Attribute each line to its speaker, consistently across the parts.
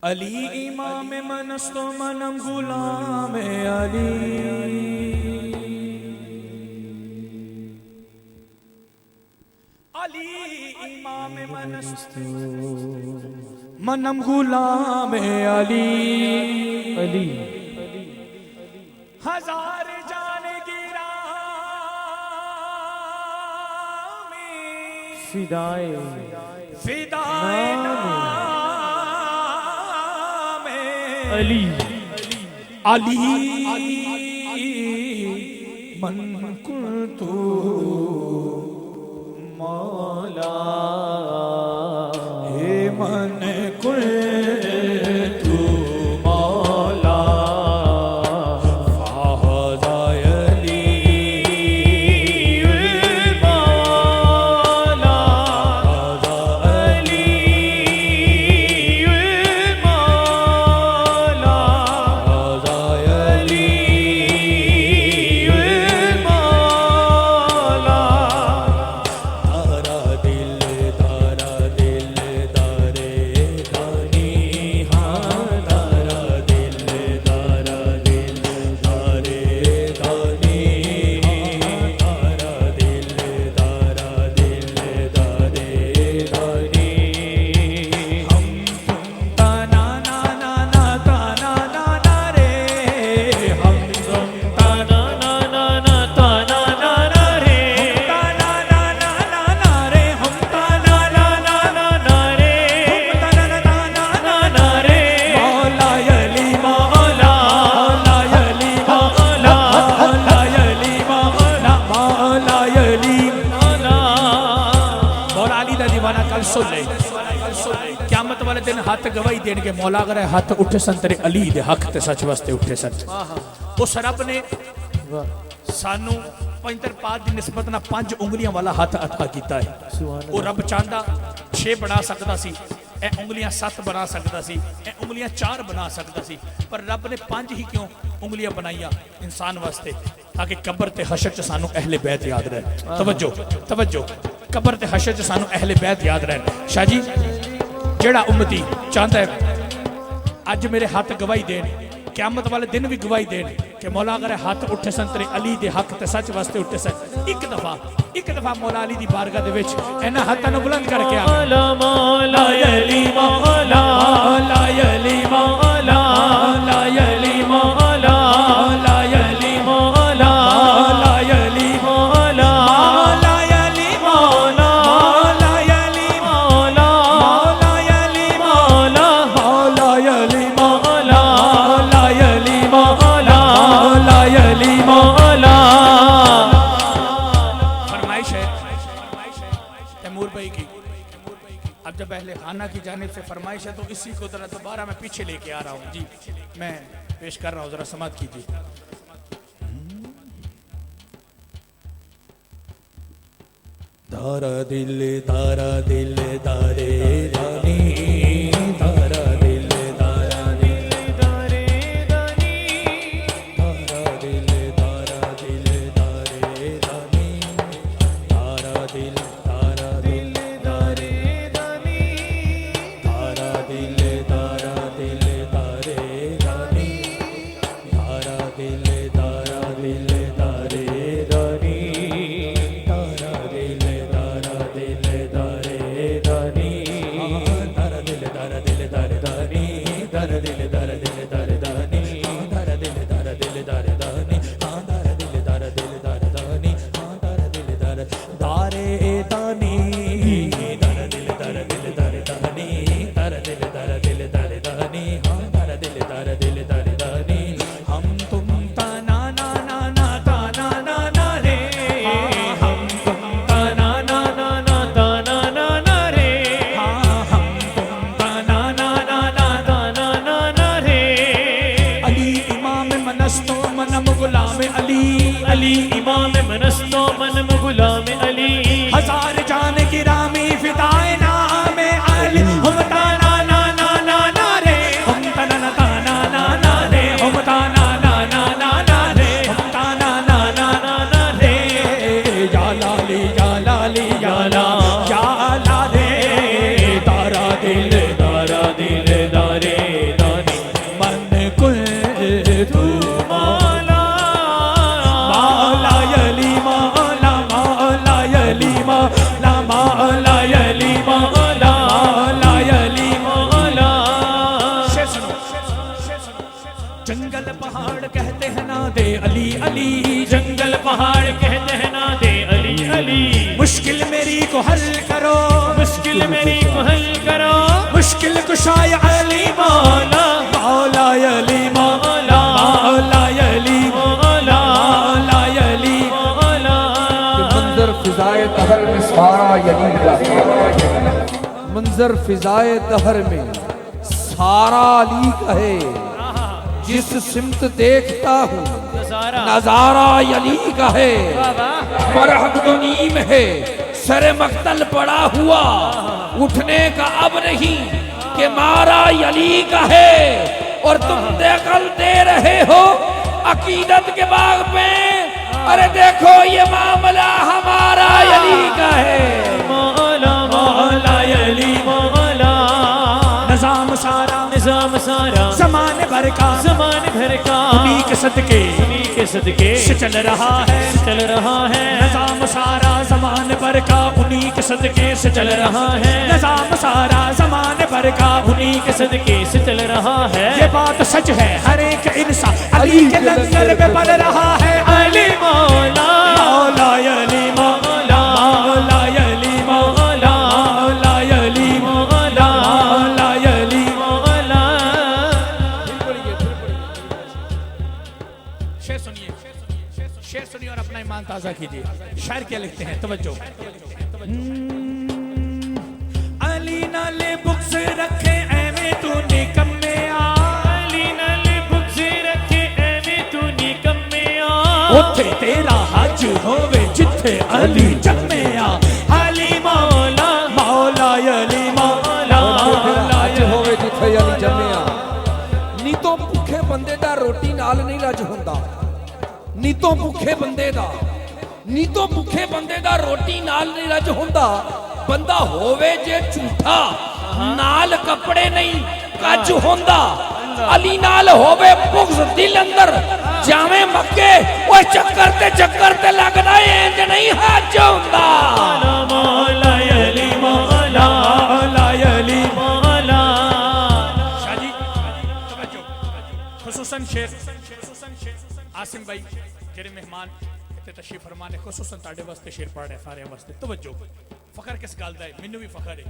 Speaker 1: अली इमाम मनस्तो मनम गुलाम अली। अली इमाम मनस्तो मनम गुलाम अली।
Speaker 2: अली
Speaker 1: हजार जान गिरा
Speaker 2: फिदाए
Speaker 1: फिदाए अली। अली मन कुन्तु मौला हे मन कुन्तु मौला फाहदा अली मौला फाहदा अली मौला फाहदा अली मौला। तारा दिल दारे दानी हाँ तारा दिल दारे दानी तारा दिल दारे दानी। हम तुम ताना ना ना ना ताना ना ना रे हम तुम ताना ना ना ना ताना ना ना रे ताना ना ना ना ना रे हम ताना ना ना ना ना रे हम ताना ना ना ना ना रे। मौला अली मौला मौला अली मौला मौला अली मौला मौला अली मौला। मौला अली दा दीवाना कल सुन ले क़यामत वाले दिन हाथ गवाही देणगे मौला अगर हाथ उठे सन तेरे अली दे हक ते सच वास्ते उठे सन। उस रब ने सानू पंजर पाद की निस्बत ना 5 उंगलियां वाला हाथ अता किया है। वो रब चाहता 6 बना सकता सी ए उंगलियां 7 बना सकता सी ए उंगलियां 4 बना सकता सी पर रब ने 5 ही क्यों उंगलियां बनाइया इंसान वास्ते ताकि कब्र ते हशर च सानू अहले बैत याद रहे। तवज्जो तवज्जो कब्र ते हशर च सानू अहले बैत याद रहे। शाह जी जेड़ा उम्मती चाहता है अज मेरे हाथ गवाही देन क़यामत वाले दिन भी गवाही देन कि मौला अगर हाथ उठे सन तेरे अली दे हक ते सच वास्ते उठे सन। एक दफा मौला अली दी बारगाह दे विच इन्हां हाथां नूं बुलंद करके आ मौला मौला अली मौला मौला अली मौला मौला अली मौला मौला अली मौला मौला अली मौला मौला अली मौला मौला अली मौला मौला अली मौला मौला अली मौला मौला अली मौला मौला अली मौला। फरमाइश है तैमूर भाई की अब जब अहले खाना की जानिब से फरमाइश है तो इसी को जरा दोबारा मैं पीछे लेके आ रहा हूँ जी मैं पेश कर रहा हूँ जरा समात कीजिए। तारा दिल दारे दानी तारा दिल दारे दानी तारा दिल दारे दानी तारा दिल दारे दानी तारा दिल दारे दानी तारा दिल दारे दानी तारा दिल हम तुम ताना ना ना ना ताना ना ना रे हम तुम ताना ना ना ना ताना ना ना रे हम तुम ताना ना ना ना ताना ना ना रे। अली इमाम मनस्तो मनम गुलाम अली अली इमाम मनस्तो मनम गुलाम अली। हजार जान गिरामी फिदाए नाम अली हम ताना ना ना ना ना रे हम ताना ना ताना ना ना रे हम ताना ना ना ना ना रे हम ताना ना ना ना ना रे। या लाली या लाली या ला रे तारा दिल दारे जंगल पहाड़ कहते हैं ना दे अली अली,
Speaker 2: जंगल पहाड़ कहते हैं ना दे अली अली।
Speaker 1: मुश्किल मेरी को हल करो,
Speaker 2: मुश्किल मेरी को हल करो,
Speaker 1: मुश्किल कुशाय अली मौला, मौला अली मौला, मौला अली मौला, मौला अली मौला।
Speaker 3: मंजर फिजाए दहर में सारा यली का, मंजर फिजाए दहर में सारा अली का है। जिस सिमत देखता हूँ नजारा यली का है। मरहब तो नीम है सरे मक्तल पड़ा हुआ, उठने का अब नहीं कि मारा यली का है। और तुम दखल दे रहे हो अकीदत के बाग में, अरे देखो ये मामला हमारा यली का है।
Speaker 2: मौला मौला अली मौला।
Speaker 1: निजाम सारा,
Speaker 2: निजाम सारा
Speaker 1: ज़माने भर का,
Speaker 2: ज़माने भर का
Speaker 1: उन्हीं के सदके,
Speaker 2: उन्हीं के सदके
Speaker 1: से चल रहा है,
Speaker 2: चल रहा है।
Speaker 1: निजाम सारा ज़माने भर का उन्हीं के सदके से चल रहा है।
Speaker 2: है
Speaker 1: निजाम सारा ज़माने भर का
Speaker 2: उन्हीं के सदके से चल रहा है।
Speaker 1: ये बात सच है, हर एक इंसान अली के लंगर में पल रहा है।
Speaker 2: अली मौला
Speaker 1: मौला अली मौला, मौला अली मौला, मौला अली मौला, मौला अली
Speaker 2: मौला।
Speaker 1: शेर सुनिए, शेर सुनिए और अपना ईमान ताज़ा कीजिए। शायर क्या लिखते हैं, तवज्जो। अली नाले बुक्स रखे एवे तू निकम्मे आ,
Speaker 2: अली नाले बुक्स रखे एवे तू निकम्मे आ।
Speaker 1: उथे तेरा हज होवे जिथे अली जम्मे आ। अली मौला, मौला अली मौला, मौला
Speaker 3: होवे जिथे अली जम्मिया। नी तो भुखे बंदे दा रोटी नाल नहीं रज हुंदा, नी तो भुखे बंदे दा, नी तो भुखे बंदे दा रोटी नाल नहीं रज हुंदा। बंदा होवे जे झूठा नाल कपड़े नहीं कज होंदा। अली नाल होवे बुग़्ज़ दिल अंदर जावे मक्के, ओए चक्कर ते लगदा इंज नहीं हज हुंदा।
Speaker 2: मौला अली मौला,
Speaker 1: मौला अली
Speaker 2: मौला।
Speaker 1: शाजी तवज्जो, खुसूसन शेर आसिम भाई जेरे मेहमान इत्थे तशरीफ फरमा ने खुसूसन ताड़े वास्ते शेर पढ़ रहे सारे वास्ते। तवज्जो, फखर किस गल दा है, मैनू भी फखर है,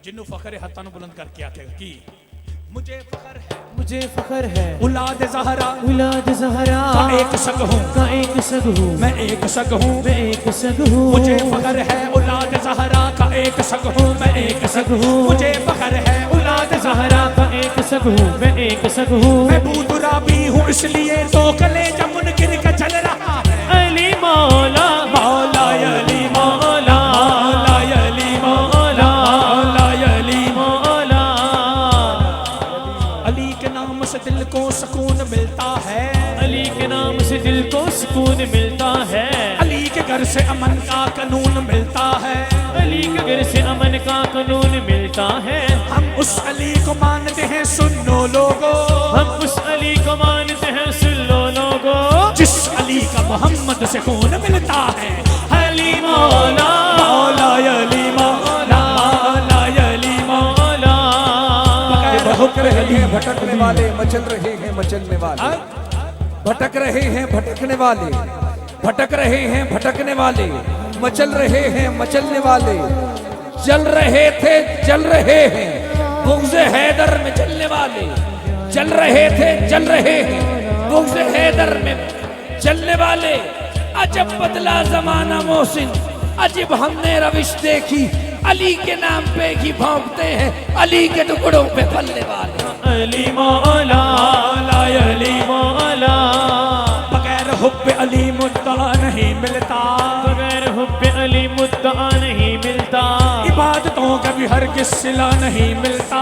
Speaker 1: जिन्नू फखर है हत्थां नूं बुलंद करके आखेगा कि मुझे फखर है,
Speaker 2: मुझे फखर है
Speaker 1: औलाद ज़हरा
Speaker 2: औलाद ज़हरा
Speaker 1: का एक सग हूँ,
Speaker 2: का एक सग हूँ,
Speaker 1: मैं एक सग हूँ,
Speaker 2: मैं एक सग हूँ।
Speaker 1: मुझे फखर है औलाद ज़हरा का एक सग हूँ, मैं एक सग हूँ। मुझे फखर है औलाद ज़हरा
Speaker 2: का एक सग हूँ, मैं एक सग हूँ।
Speaker 1: मैं बूदुरा भी हूँ इसलिए तो कलेजा मुनकिर का चल रहा है।
Speaker 2: अली मौला,
Speaker 1: मौला अली मौला, मौला अली मौला, मौला अली
Speaker 2: मौला।
Speaker 1: अली के नाम से दिल को सुकून मिलता है,
Speaker 2: अली के नाम से दिल को सुकून मिलता है।
Speaker 1: अली के घर से अमन का कानून मिलता है,
Speaker 2: अली के घर से अमन का कानून मिलता है।
Speaker 1: हम उस अली को मानते हैं सुनो लोगो,
Speaker 2: हम उस अली को मानते हैं सुन लो लोगो,
Speaker 1: जिस अली का मोहम्मद से खून मिलता है।
Speaker 2: अली मौला,
Speaker 1: मौला अली मौला, मौला अली मौला।
Speaker 3: भटक रहे हैं भटकने वाले, मचल रहे हैं मचलने वाले, भटक रहे हैं भटकने वाले, भटक रहे हैं भटकने वाले, मचल रहे हैं मचलने वाले। जल रहे थे जल रहे हैं बुग़्ज़ हैदर में जलने वाले, जल रहे थे जल रहे हैं बुग़्ज़ हैदर में जलने वाले। अजब बदला ज़माना मोहसिन, अजीब हमने रविश देखी, अली के नाम पे ही भौंकते हैं अली के टुकड़ों पे पलने वाले।
Speaker 2: अली मौला,
Speaker 1: मौला अली
Speaker 2: मौला।
Speaker 1: बगैर हुब्बे अली मुद्दा नहीं मिलता,
Speaker 2: बगैर हुब्बे अली मुद्दा नहीं मिलता।
Speaker 1: इबादतों का भी हरगिज़ सिला नहीं मिलता,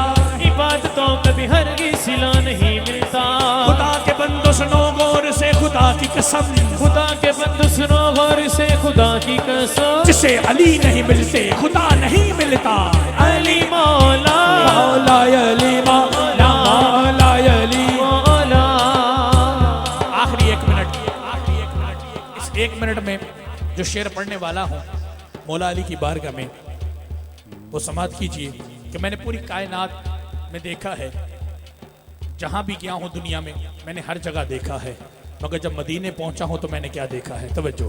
Speaker 2: इबादतों का भी हरगिज़ सिला नहीं मिलता।
Speaker 1: खुदा के बंदो सुनो गौर से खुदा की कसम,
Speaker 2: खुदा के बंदो सुनो गौर से खुदा की कसम,
Speaker 1: जिसे अली नहीं मिलते खुदा नहीं मिलता।
Speaker 2: अली मौला,
Speaker 1: मौला अली मौला, मौला अली
Speaker 2: मौला।
Speaker 1: आखिरी एक मिनट, इस एक मिनट में जो शेर पढ़ने वाला हूँ मौला अली की बारगाह में, वो समात कीजिए कि मैंने पूरी कायनात में देखा है जहां भी गया हूं दुनिया में मैंने हर जगह देखा है, मगर जब मदीने पहुंचा हूं तो मैंने क्या देखा है, तवज्जो।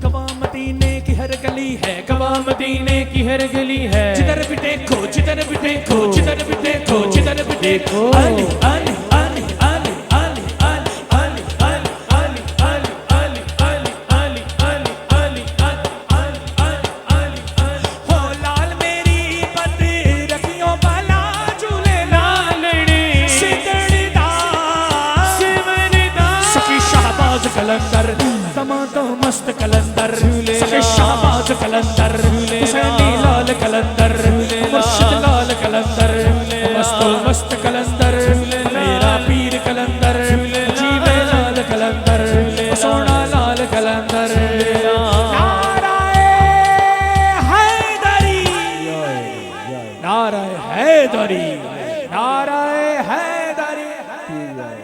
Speaker 2: कवा मदीने की हर गली है, कवा मदीने की हर गली है,
Speaker 1: जिधर भी देखो जिधर भी देखो जिधर भी देखो जिधर भी देखो अली अली अली अली अली अली अली अली अली अली अली अली अली अली अली अली हो लाल मेरी पत रखियो बाला झूले
Speaker 2: लालड़ी
Speaker 1: सिकड़दा
Speaker 2: सिमरदा
Speaker 1: सखी शाहबाज कलंदर
Speaker 2: तमातो मस्त कलंदर
Speaker 1: सखी शाहबाज कलंदर हुसैनी लाल कलंदर मुर्शिद लाल कलंदर मस्तो मस्त कलंदर मेरा पीर कलंदर जीवे लाल कलंदर सोना लाल कलंदर नाराए हैदरी नाराए हैदरी नाराए हैदरी।